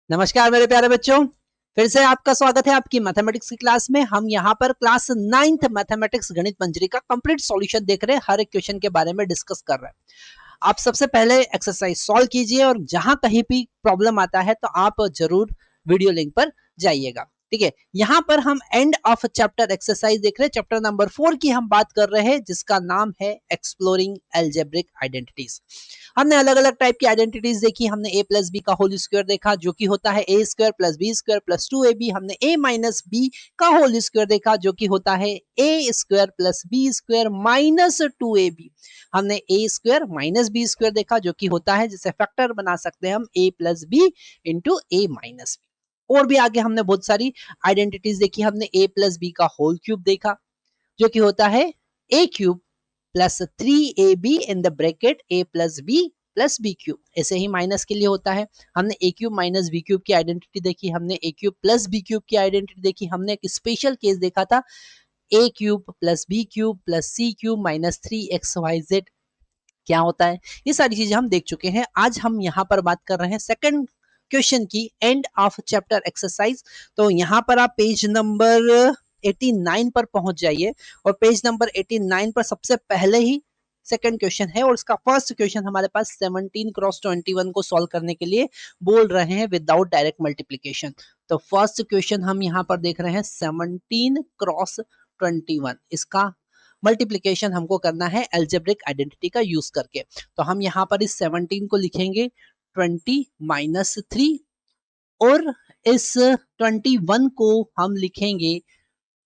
नमस्कार मेरे प्यारे बच्चों, फिर से आपका स्वागत है आपकी मैथमेटिक्स की क्लास में। हम यहाँ पर क्लास 9th मैथमेटिक्स गणित मंजरी का कंप्लीट सॉल्यूशन देख रहे हैं, हर एक क्वेश्चन के बारे में डिस्कस कर रहे हैं। आप सबसे पहले एक्सरसाइज सॉल्व कीजिए और जहां कहीं भी प्रॉब्लम आता है तो आप जरूर वीडियो लिंक पर जाइएगा। ठीक है, यहाँ पर हम एंड ऑफ चैप्टर एक्सरसाइज देख रहे हैं। चैप्टर नंबर 4 की हम बात कर रहे हैं जिसका नाम है एक्सप्लोरिंग अलजेब्रिक आइडेंटिटीज। हमने अलग अलग टाइप की आइडेंटिटीज देखी। हमने ए प्लस बी का होल स्क्वायर देखा जो कि होता है A square plus B square plus 2ab। हमने ए माइनस बी का होल स्क्वायर देखा जो कि होता है A square plus B square minus 2ab। हमने A square minus B square देखा जो कि होता है, जिसे फैक्टर बना सकते हैं हम a plus b into a minus b. और भी आगे हमने बहुत सारी आइडेंटिटीज देखी। हमने ए प्लस बी का होल क्यूब देखा जो कि होता है a cube plus 3ab in the bracket a plus b plus b cube. ऐसे ही माइनस के लिए होता है। हमने a cube minus b cube की आइडेंटिटी देखी। हमने a cube plus b cube की आइडेंटिटी देखी। हमने एक स्पेशल केस देखा था, a cube plus b cube plus c cube minus 3xyz क्या होता है। ये सारी चीजें हम देख चुके हैं। आज हम यहाँ पर बात कर रहे हैं सेकंड क्वेश्चन की, एंड ऑफ चैप्टर एक्सरसाइज। तो यहाँ पर आप पेज नंबर 89 पर पहुंच जाइए और पेज नंबर 89 पर सबसे पहले ही सेकंड क्वेश्चन है और इसका फर्स्ट क्वेश्चन हमारे पास 17 क्रॉस 21 को सॉल्व करने के लिए बोल रहे हैं विदाउट डायरेक्ट मल्टीप्लीकेशन। तो फर्स्ट क्वेश्चन हम यहाँ पर देख रहे हैं 17 क्रॉस 21। इसका मल्टीप्लीकेशन हमको करना है अलजेब्रिक आइडेंटिटी का यूज करके। तो हम यहाँ पर इस 17 को लिखेंगे 20 माइनस 3 और इस 21 को हम लिखेंगे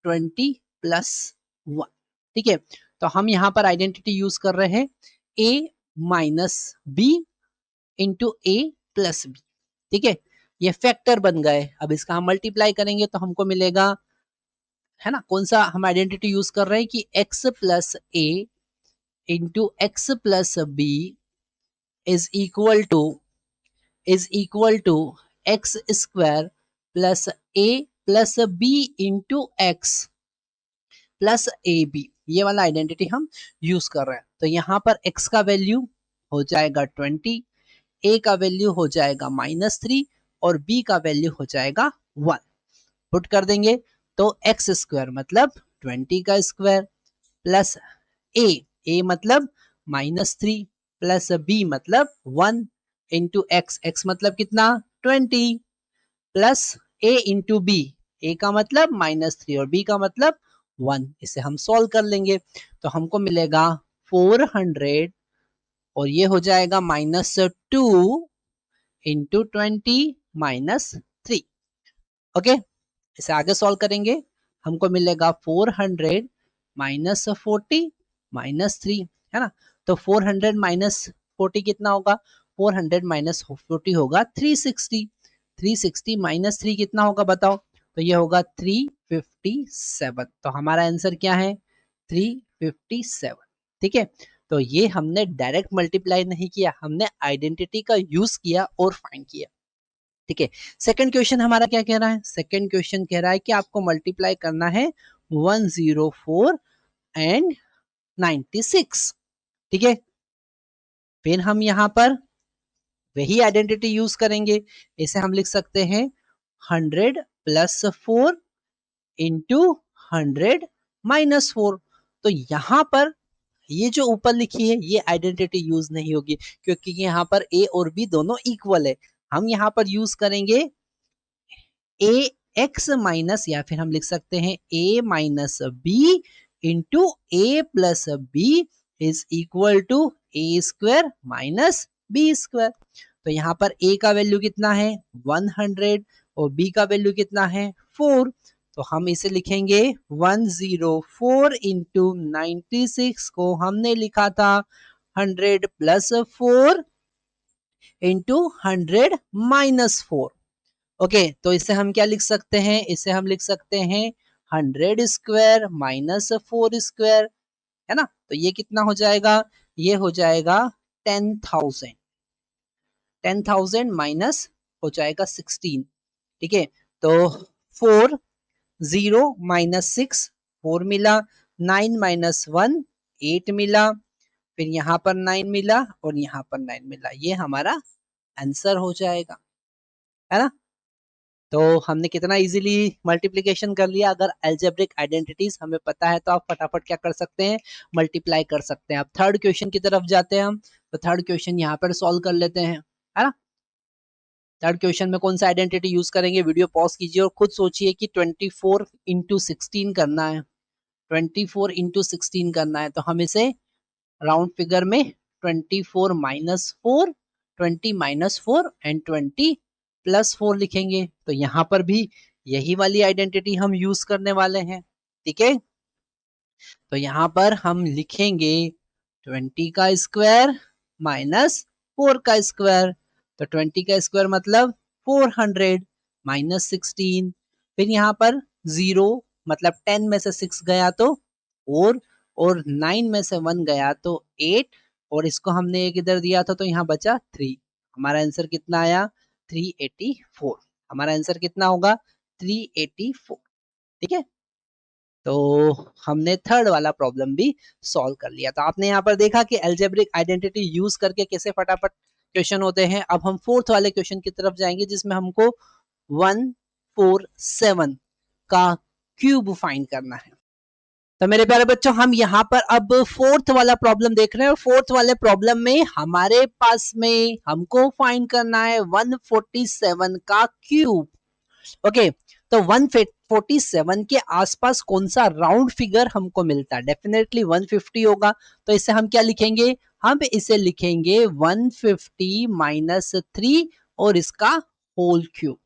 20 प्लस 1। ठीक है, तो हम यहाँ पर आइडेंटिटी यूज कर रहे हैं a minus b into a plus b. ठीक है, ये फैक्टर बन गए। अब इसका हम मल्टीप्लाई करेंगे तो हमको मिलेगा, है ना, कौन सा हम आइडेंटिटी यूज कर रहे हैं कि x plus a into x plus b is equal to x square plus a plus b into x plus a b. ये वाला आइडेंटिटी हम यूज कर रहे हैं। तो यहाँ पर x का वैल्यू हो जाएगा 20, a का वैल्यू हो जाएगा -3 और b का वैल्यू हो जाएगा 1। पुट कर देंगे तो एक्स स्क्वायर मतलब 20 का स्क्वायर प्लस ए मतलब -3 प्लस बी मतलब 1 इंटू एक्स, एक्स मतलब कितना 20 प्लस ए इंटू बी, ए का मतलब -3 और बी का मतलब 1। इसे हम सॉल्व कर लेंगे तो हमको मिलेगा 400 और ये हो जाएगा -2 इंटू 20 -3। ओके, इसे आगे सॉल्व करेंगे हमको मिलेगा 400 -40 -3, है ना। तो 400 -40 कितना होगा, 400 -40 होगा 360। 360 -3 कितना होगा बताओ, तो ये होगा 357। तो हमारा आंसर क्या है 357। ठीक है, तो ये हमने डायरेक्ट मल्टीप्लाई नहीं किया, हमने आइडेंटिटी का यूज किया और फाइंड किया। ठीक है, सेकंड क्वेश्चन हमारा क्या कह रहा है, सेकंड क्वेश्चन कह रहा है कि आपको मल्टीप्लाई करना है 104 एंड 96। ठीक है, फिर हम यहाँ पर वही आइडेंटिटी यूज करेंगे। इसे हम लिख सकते हैं 100 प्लस 4 इंटू 100 माइनस 4। तो यहाँ पर ये जो ऊपर लिखी है ये आइडेंटिटी यूज नहीं होगी क्योंकि यहाँ पर ए और बी दोनों इक्वल है। हम यहाँ पर यूज करेंगे ए एक्स माइनस, या फिर हम लिख सकते हैं a minus b into a plus b is equal to a square minus B square. तो यहाँ पर ए का वैल्यू कितना है 100 और बी का वैल्यू कितना है 4। तो हम इसे लिखेंगे 104 इंटू 96 को हमने लिखा था 100 प्लस 4 इंटू 100 माइनस 4। ओके, तो इसे हम क्या लिख सकते हैं, इसे हम लिख सकते हैं 100 स्क्वायर माइनस 4 स्क्वायर, है ना। तो ये कितना हो जाएगा, ये हो जाएगा 10,000। 10,000 माइनस हो जाएगा 16। ठीक है, तो 4 0 माइनस 6 4 मिला, 9 माइनस 1 8 मिला, फिर यहाँ पर 9 मिला और यहाँ पर 9 मिला। ये हमारा आंसर हो जाएगा, है ना। तो हमने कितना इजीली मल्टीप्लिकेशन कर लिया। अगर अलजेब्रिक आइडेंटिटीज हमें पता है तो आप फटाफट क्या कर सकते हैं, मल्टीप्लाई कर सकते हैं। अब थर्ड क्वेश्चन की तरफ जाते हैं हम। तो थर्ड क्वेश्चन यहाँ पर सॉल्व कर लेते हैं, है ना। थर्ड क्वेश्चन में कौन सा आइडेंटिटी यूज करेंगे, वीडियो पॉज कीजिए और खुद सोचिए कि 24 इंटू 16 करना है। 24 इंटू 16 करना है तो हम इसे राउंड फिगर में 24 माइनस 4, 20 माइनस 4 एंड 20 प्लस 4 लिखेंगे। तो यहाँ पर भी यही वाली आइडेंटिटी हम यूज करने वाले हैं, ठीक है। तो यहाँ पर हम लिखेंगे 20 का स्क्वायर माइनस 4 का स्क्वायर। तो 20 का स्क्वायर मतलब 400 माइनस 16, फिर यहाँ पर 0 मतलब 10 में से 6 गया तो 4, और 9 में से 1 गया तो 8, और इसको हमने एक इधर दिया था तो यहाँ बचा 3। हमारा आंसर कितना आया, 384। हमारा आंसर कितना होगा, 384, ठीक है। तो हमने थर्ड वाला प्रॉब्लम भी सॉल्व कर लिया। तो आपने यहाँ पर देखा कि अलजेब्रिक आइडेंटिटी यूज करके कैसे फटाफट क्वेश्चन होते हैं। अब हम फोर्थ वाले क्वेश्चन की तरफ जाएंगे जिसमें हमको 147 का क्यूब फाइंड करना है। तो मेरे प्यारे बच्चों, हम यहाँ पर अब फोर्थ वाला प्रॉब्लम देख रहे हैं। फोर्थ वाले प्रॉब्लम में हमारे पास में हमको फाइंड करना है 147 का क्यूब। ओके, तो 147 के आसपास कौन सा राउंड फिगर हमको मिलता है, डेफिनेटली 150 होगा। तो इसे हम क्या लिखेंगे, हम इसे लिखेंगे 150 माइनस 3 और इसका होल क्यूब।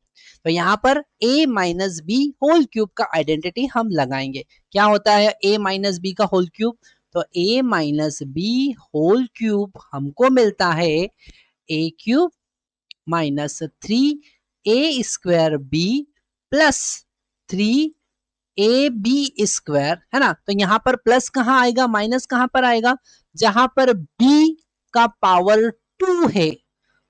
तो यहाँ पर a minus b whole cube का आइडेंटिटी हम लगाएंगे। क्या होता है a माइनस बी का होल क्यूब, तो a minus b whole cube हमको मिलता है a cube minus 3a square b plus 3ab square, है ना। तो यहाँ पर प्लस कहाँ आएगा, माइनस कहाँ पर आएगा, जहां पर b का पावर 2 है।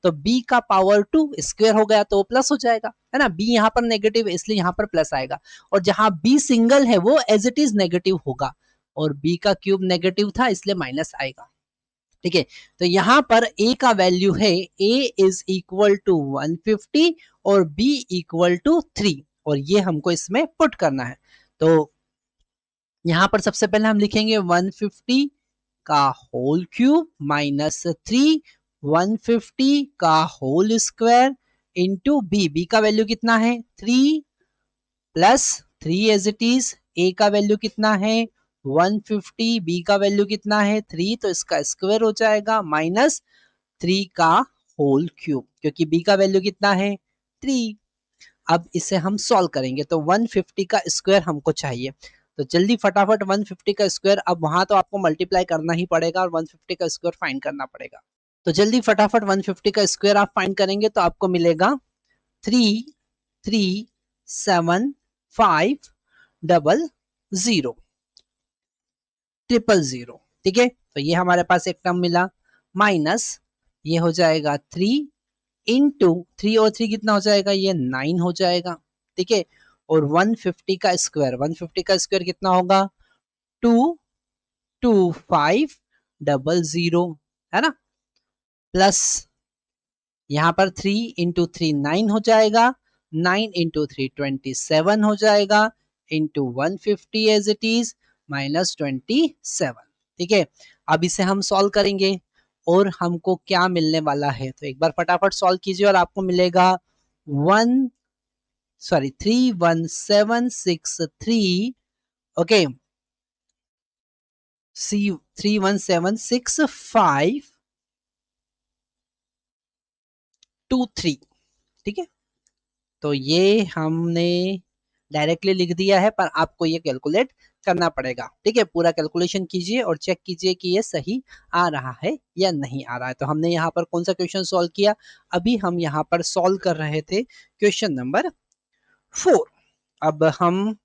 तो b का पावर 2 स्क्वायर हो गया तो प्लस हो जाएगा, है ना। b यहाँ पर नेगेटिव है इसलिए यहाँ पर प्लस आएगा, और जहां b सिंगल है वो एज इट इज नेगेटिव होगा, और b का क्यूब नेगेटिव था इसलिए माइनस आएगा, ठीक है। तो यहाँ पर a का वैल्यू है a इज इक्वल टू 150 और b इक्वल टू 3, और ये हमको इसमें पुट करना है। तो यहाँ पर सबसे पहले हम लिखेंगे 150 का होल क्यूब माइनस 3 150 का होल स्क्वायर इंटू बी का वैल्यू कितना है 3 प्लस 3 एज इट इज, ए का वैल्यू कितना है 150, बी का वैल्यू कितना है 3, तो इसका स्क्वायर हो जाएगा माइनस 3 का होल क्यूब, क्योंकि बी का वैल्यू कितना है 3। अब इसे हम सॉल्व करेंगे तो 150 का स्क्वायर हमको चाहिए। तो जल्दी फटाफट 150 का स्क्वायर, अब वहां तो आपको मल्टीप्लाई करना ही पड़ेगा और 150 का स्क्वायर फाइंड करना पड़ेगा। तो जल्दी फटाफट 150 का स्क्वायर आप फाइंड करेंगे तो आपको मिलेगा 337500000, ठीक है। तो ये हमारे पास एक टर्म मिला, माइनस ये हो जाएगा 3 इंटू 3 और 3 कितना हो जाएगा, ये 9 हो जाएगा, ठीक है। और 150 का स्क्वायर, 150 का स्क्वायर कितना होगा 22500, है ना, प्लस यहाँ पर 3 इंटू 3 9 हो जाएगा, 9 इंटू 3 27 हो जाएगा, into 150 as it is minus 27, ठीक है। अब इसे हम सॉल्व करेंगे और हमको क्या मिलने वाला है, तो एक बार फटाफट सॉल्व कीजिए और आपको मिलेगा 31763, ओके, 3176523, ठीक है। तो ये हमने डायरेक्टली लिख दिया है, पर आपको ये कैलकुलेट करना पड़ेगा, ठीक है। पूरा कैलकुलेशन कीजिए और चेक कीजिए कि ये सही आ रहा है या नहीं आ रहा है। तो हमने यहाँ पर कौन सा क्वेश्चन सॉल्व किया, अभी हम यहाँ पर सॉल्व कर रहे थे क्वेश्चन नंबर 4। अब हम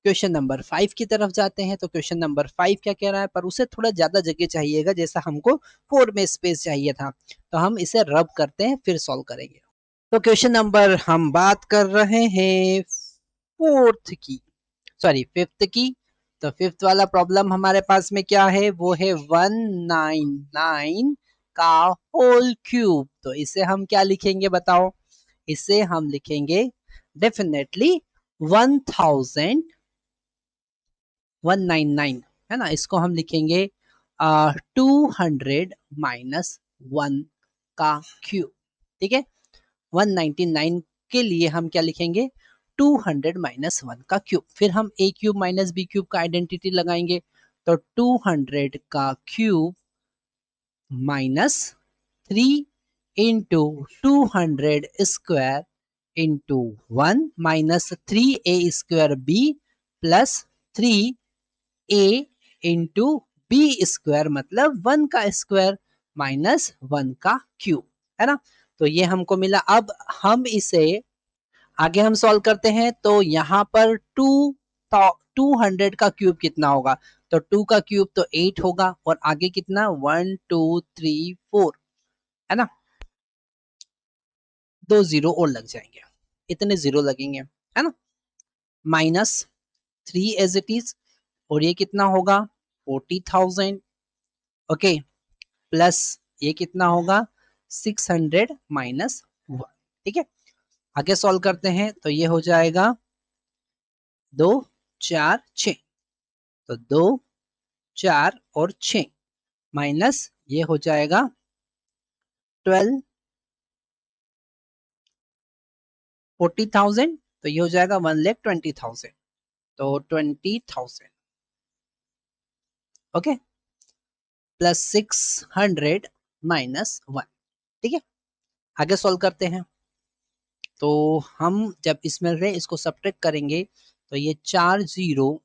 क्वेश्चन नंबर 5 की तरफ जाते हैं। तो क्वेश्चन नंबर 5 क्या कह रहा है, पर उसे थोड़ा ज्यादा जगह चाहिएगा, जैसा हमको 4 में स्पेस चाहिए था। तो हम इसे रब करते हैं फिर सॉल्व करेंगे। तो क्वेश्चन नंबर हम बात कर रहे हैं फोर्थ की, सॉरी फिफ्थ की। तो फिफ्थ वाला प्रॉब्लम हमारे पास में क्या है, वो है 199 का होल क्यूब। तो इसे हम क्या लिखेंगे बताओ, इसे हम लिखेंगे डेफिनेटली 1199 है ना। इसको हम लिखेंगे 200 माइनस 1 का क्यूब। ठीक है, 199 के लिए हम क्या लिखेंगे 200 माइनस 1 का क्यूब। फिर हम a cube minus b cube का आइडेंटिटी लगाएंगे, तो 200 का cube minus 3 into 200 square into 1 minus 3a square b plus 3a into b square मतलब 1 का स्क्वायर माइनस 1 का क्यूब, है ना। तो ये हमको मिला। अब हम इसे आगे हम सॉल्व करते हैं, तो यहाँ पर 200 का क्यूब कितना होगा, तो 2 का क्यूब तो 8 होगा और आगे कितना 1 2 3 4 है ना, 2 जीरो और लग जाएंगे, इतने जीरो लगेंगे, है ना। माइनस 3 एज इट इज, और ये कितना होगा 40,000। ओके, प्लस ये कितना होगा 600 माइनस 1। ठीक है, आगे सॉल्व करते हैं, तो ये हो जाएगा 2 4 6, तो 2 4 और 6 माइनस ये हो जाएगा 12 40,000, तो ये हो जाएगा 1,20,000, तो 20,000। Okay, plus 600 minus 1। ठीक है, आगे सॉल्व करते हैं, तो हम जब इसमें रहे इसको सब्ट्रैक्ट करेंगे, तो ये 4 जीरो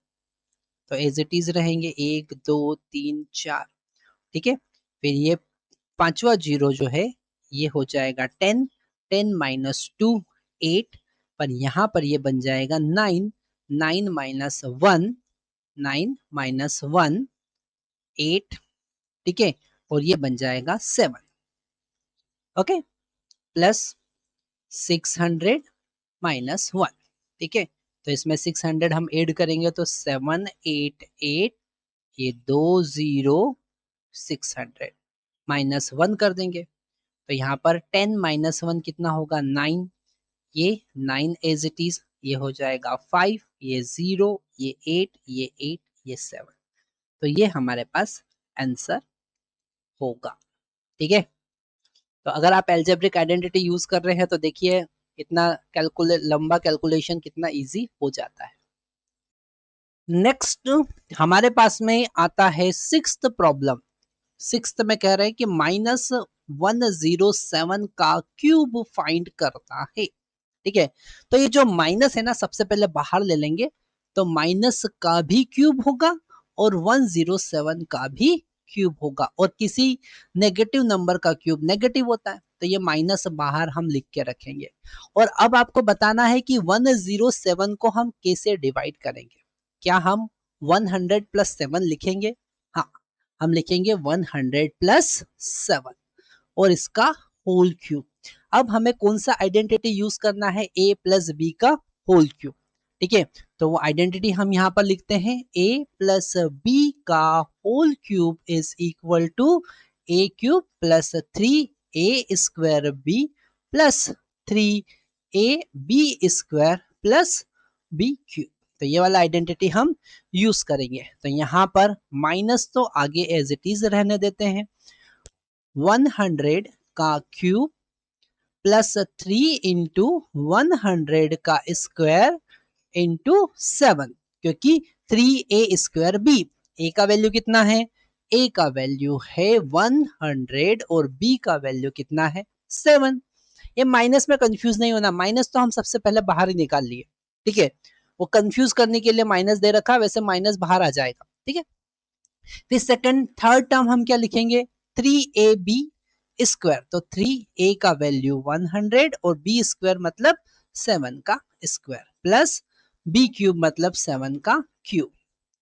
तो एज इट इज रहेंगे 1 2 3 4। ठीक है, फिर ये पांचवा जीरो जो है ये हो जाएगा 10, 10 माइनस 2 8, पर यहाँ पर ये बन जाएगा 9, 9 माइनस 1, 9 माइनस 1 8। ठीक है, और ये बन जाएगा 7। Okay, plus 600 minus 1। ठीक है, तो इसमें 600 हम ऐड करेंगे तो 788, ये 2 जीरो 600 माइनस 1 कर देंगे, तो यहाँ पर 10 माइनस 1 कितना होगा 9, ये 9 एज इट इज, ये हो जाएगा 5, ये 0, ये 8, ये 8, ये 7। तो ये हमारे पास आंसर होगा। ठीक है, तो अगर आप एल्जेब्रिक आइडेंटिटी यूज कर रहे हैं तो देखिए इतना लंबा कैलकुलेशन कितना इजी हो जाता है। नेक्स्ट हमारे पास में आता है सिक्स्थ प्रॉब्लम। सिक्स्थ में कह रहे हैं कि -107 का क्यूब फाइंड करता है। ठीक है, तो ये जो माइनस है ना सबसे पहले बाहर ले लेंगे, तो माइनस का भी क्यूब होगा और 107 का भी क्यूब होगा, और किसी नेगेटिव नंबर का क्यूब नेगेटिव होता है, तो ये माइनस बाहर हम लिख के रखेंगे। और अब आपको बताना है कि 107 को हम कैसे डिवाइड करेंगे। क्या हम 100 प्लस 7 लिखेंगे? हाँ, हम लिखेंगे 100 प्लस 7 और इसका होल क्यूब। अब हमें कौन सा आइडेंटिटी यूज करना है, a प्लस बी का होल क्यूब। ठीक है, तो वो आइडेंटिटी हम यहाँ पर लिखते हैं, a प्लस बी का whole cube is equal to a cube plus 3a square b plus 3ab square plus b cube. तो ये वाला आइडेंटिटी हम यूज करेंगे। तो यहाँ पर माइनस तो आगे एज इट इज रहने देते हैं, 100 का क्यूब प्लस 3 इंटू 100 का स्क्वायर इंटू 7, क्योंकि 3a स्क्वायर b, a का वैल्यू कितना है, a का वैल्यू है 100 और b का वैल्यू कितना है 7। ये माइनस में कंफ्यूज नहीं होना, माइनस तो हम सबसे पहले बाहर ही निकाल लिए। ठीक है, वो कंफ्यूज करने के लिए माइनस दे रखा, वैसे माइनस बाहर आ जाएगा। ठीक है, फिर सेकंड थर्ड टर्म हम क्या लिखेंगे 3ab स्क्वायर, तो 3a का वैल्यू 100 और b स्क्वायर मतलब 7 का स्क्वायर प्लस b क्यूब मतलब 7 का क्यूब।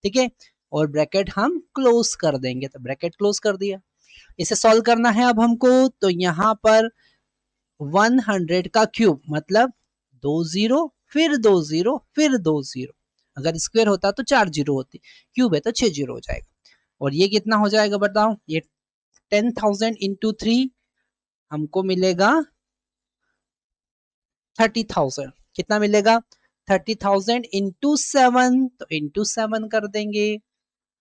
ठीक है, और ब्रैकेट हम क्लोज कर देंगे, तो ब्रैकेट क्लोज कर दिया। इसे सॉल्व करना है अब हमको, तो यहाँ पर 100 का क्यूब मतलब 2 जीरो फिर 2 जीरो फिर 2 जीरो, अगर स्क्वायर होता तो 4 जीरो होती, क्यूब है तो 6 जीरो हो जाएगा। और ये कितना हो जाएगा बताओ, ये 10,000 इंटू 3 हमको मिलेगा 30,000 कितना मिलेगा 30,000 इंटू 7 तो इंटू 7 कर देंगे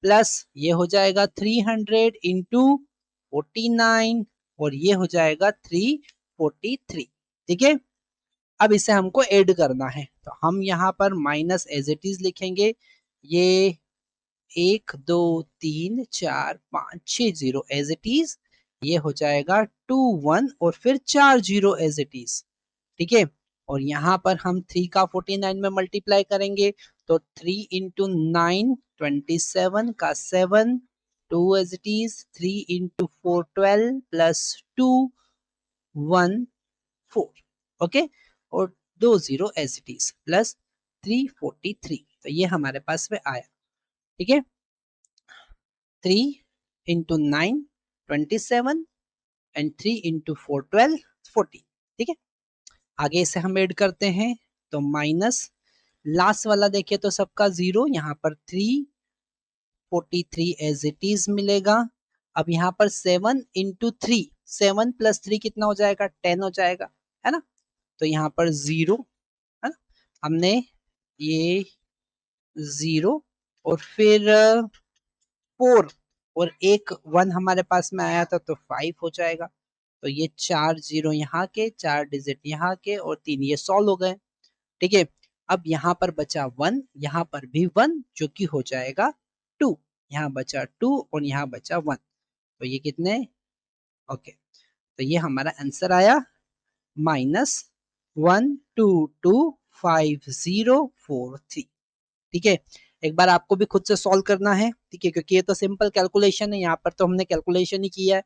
प्लस ये हो जाएगा 300 इंटू 49 और ये हो जाएगा 343 ठीक है। अब इसे हमको ऐड करना है तो हम यहाँ पर माइनस एज इट इज लिखेंगे ये 1 2 3 4 5 6 0 एज इट इज ये हो जाएगा 2 1 और फिर 4 0 एज इट इज ठीक है। और यहाँ पर हम 3 का 49 में मल्टीप्लाई करेंगे तो 3 इंटू 9 27 का 7 2 as it is 3 into 4 12 plus 2 1 4 okay और 2 0 एज इट इज प्लस 343 तो ये हमारे पास में आया ठीक है। 3 इंटू 9 27 एंड 3 इंटू 4 12 40 ठीक है। आगे इसे हम ऐड करते हैं तो माइनस लास्ट वाला देखिए तो सबका 0 यहाँ पर 343 एज इट इज मिलेगा। अब यहाँ पर 7 इंटू 3 7 प्लस 3 कितना हो जाएगा 10 हो जाएगा है ना। तो यहाँ पर 0 है ना हमने ये 0 और फिर 4 और एक 1 हमारे पास में आया था तो 5 हो जाएगा। तो ये 4 0 यहाँ के 4 डिजिट यहाँ के और 3 ये सॉल्व हो गए ठीक है। अब यहाँ पर बचा 1 यहाँ पर भी 1 जो कि हो जाएगा 2 यहाँ बचा 2 और यहाँ बचा 1 तो ये कितने ओके तो ये हमारा आंसर आया -1225043 ठीक है। एक बार आपको भी खुद से सॉल्व करना है ठीक है क्योंकि ये तो सिंपल कैलकुलेशन है यहाँ पर तो हमने कैलकुलेशन ही किया है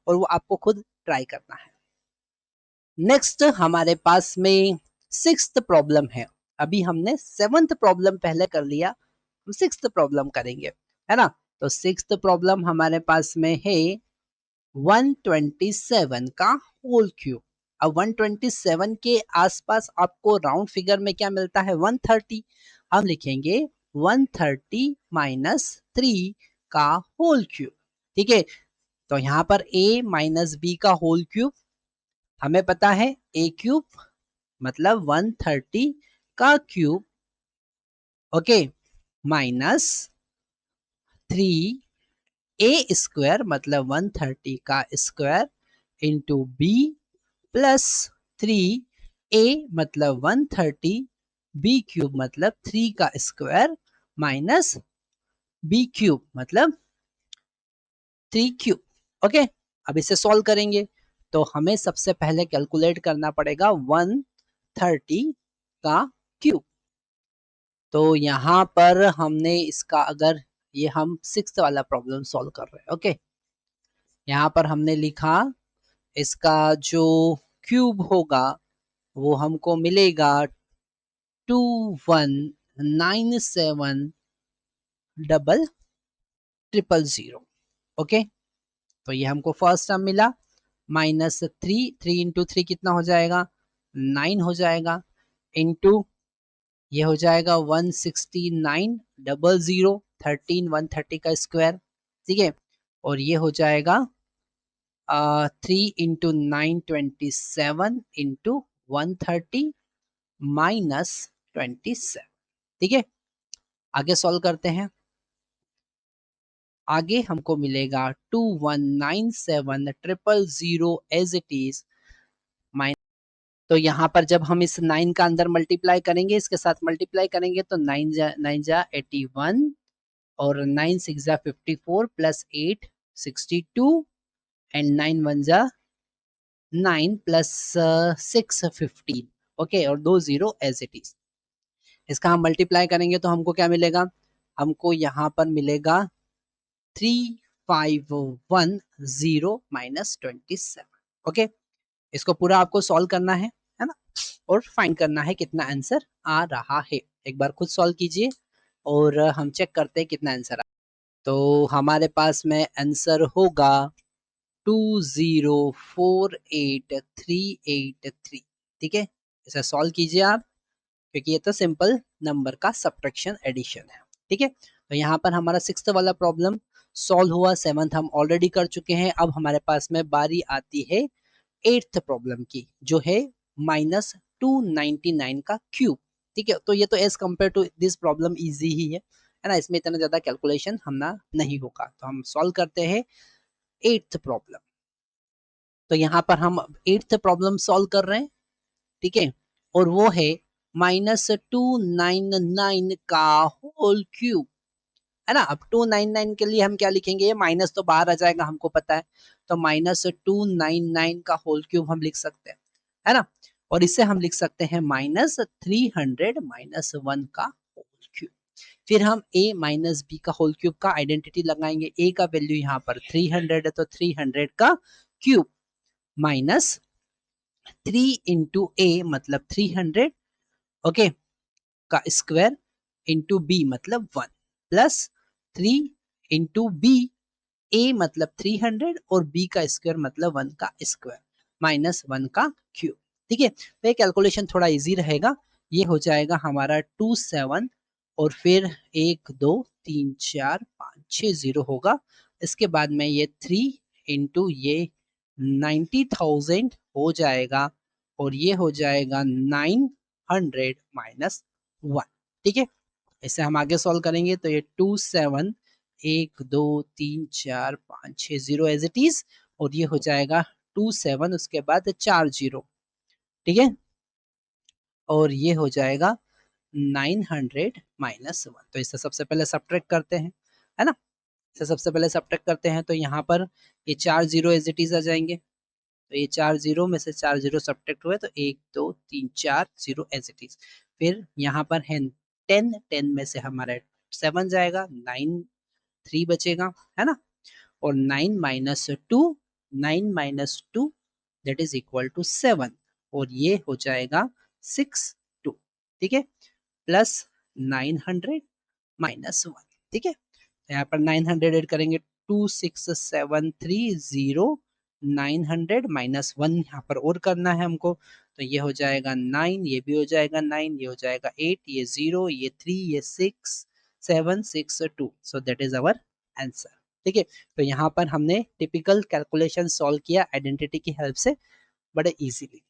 और वो आपको खुद ट्राई करना है। नेक्स्ट हमारे पास में 6th प्रॉब्लम है। अभी हमने 7th प्रॉब्लम पहले कर लिया हम 6th प्रॉब्लम करेंगे है ना। तो 6th प्रॉब्लम हमारे पास में है 127 का होल क्यूब। अब 127 के आसपास आपको राउंड फिगर में क्या मिलता है 130 हम लिखेंगे 130 माइनस 3 का होल क्यूब ठीक है। तो यहाँ पर a माइनस बी का होल क्यूब हमें पता है a क्यूब मतलब 130 का cube okay minus 3 a square मतलब 130 का square into b plus 3a मतलब 130 b क्यूब मतलब 3 का स्क्वायर माइनस b क्यूब मतलब 3 क्यूब ओके। अब इसे सॉल्व करेंगे तो हमें सबसे पहले कैलकुलेट करना पड़ेगा 130 का क्यूब। तो यहाँ पर हमने इसका अगर ये हम 6th वाला प्रॉब्लम सॉल्व कर रहे हैं ओके। यहाँ पर हमने लिखा इसका जो क्यूब होगा वो हमको मिलेगा 219700 ओके। तो ये हमको फर्स्ट टर्म मिला -3 इंटू 3 कितना हो जाएगा 9 हो जाएगा इंटू ये हो जाएगा 16900 13 130 का स्क्वायर ठीक है। और ये हो जाएगा 3 इंटू 927 इंटू 130 माइनस 27 ठीक है। आगे सॉल्व करते हैं आगे हमको मिलेगा 219700 एज इट इज माइनस। तो यहाँ पर जब हम इस 9 का अंदर मल्टीप्लाई करेंगे इसके साथ मल्टीप्लाई करेंगे तो 9 जा 81 और 9 6 जा 54 प्लस 8 62 एंड 9 1 जा 9 प्लस 6 15 ओके और 2 0 एज इट इज। इसका हम मल्टीप्लाई करेंगे तो हमको क्या मिलेगा हमको यहाँ पर मिलेगा 3510 माइनस 27 ओके। इसको पूरा आपको सॉल्व करना है ना और फाइंड करना है कितना आंसर आ रहा है। एक बार खुद सॉल्व कीजिए और हम चेक करते हैं कितना आंसर आ। तो हमारे पास में आंसर होगा 2048383 ठीक है। इसे सॉल्व कीजिए आप क्योंकि ये तो सिंपल नंबर का सब्ट्रैक्शन एडिशन है ठीक है। तो यहाँ पर हमारा 6th वाला प्रॉब्लम सॉल्व हुआ 7th हम ऑलरेडी कर चुके हैं। अब हमारे पास में बारी आती है 8th प्रॉब्लम की जो है 299 का क्यूब। ठीक है, तो ये तो as compare to this problem easy ही है ना, इसमें इतना ज्यादा कैलकुलेशन हमना नहीं होगा। तो हम सॉल्व करते हैं 8th प्रॉब्लम। तो यहाँ पर हम 8th प्रॉब्लम सॉल्व कर रहे हैं। ठीक है, और वो है -299 का होल क्यूब, है ना। अब 299 के लिए हम क्या लिखेंगे, ये माइनस तो बाहर आ जाएगा हमको पता है, तो -299 का होल क्यूब हम लिख सकते हैं, है ना। और इसे हम लिख सकते हैं -300 -1 का होल क्यूब। फिर हम a माइनस बी का होल क्यूब का आइडेंटिटी लगाएंगे। a का वैल्यू यहाँ पर 300 है, तो 300 का क्यूब माइनस 3 इंटू ए मतलब 300, ओके, का स्क्वायर इंटू बी मतलब 1 प्लस 3 इंटू बी, ए मतलब 300 और बी का स्क्वायर मतलब 1 का स्क्वायर माइनस 1 का क्यूब। ठीक है, तो ये कैलकुलेशन थोड़ा इजी रहेगा। ये हो जाएगा हमारा 27 और फिर 1 2 3 4 5 6 0 होगा। इसके बाद में ये 3 इंटू ये 90,000 हो जाएगा और ये हो जाएगा 900 माइनस 1। ठीक है, इसे हम आगे सॉल्व करेंगे तो ये 27 1 2 3 4 5 6 0 एज इट इज, और ये हो जाएगा 27 उसके बाद 4 0। ठीक है, और ये हो जाएगा 900 माइनस 1। तो इसे सबसे पहले सब्ट्रैक्ट करते हैं, है ना। इसे सबसे पहले सब्ट्रैक्ट करते हैं तो यहाँ पर ये 4 0 एज इट इज आ जाएंगे। तो ये 4 0 में से 4 0 सब्ट्रैक्ट हुए तो 1 2 3 4 0 एज इट इज। फिर यहाँ पर है 10, 10 में से हमारा 7 जाएगा, 9 3 बचेगा, है ना। और 9 minus 2, 9 minus 2 that is equal to 7, और ये हो जाएगा 6 2। ठीक है, प्लस 900 माइनस 1। ठीक है, तो यहाँ पर 900 ऐड करेंगे, 26730, 900 माइनस 1 यहाँ पर और करना है हमको, तो ये हो जाएगा 9, ये भी हो जाएगा 9, ये हो जाएगा 8, ये 0, ये 3, ये 6 7 6 2, so that is our answer. ठीक है, तो यहाँ पर हमने टिपिकल कैलकुलेशन सॉल्व किया आइडेंटिटी की हेल्प से बड़े इजीली।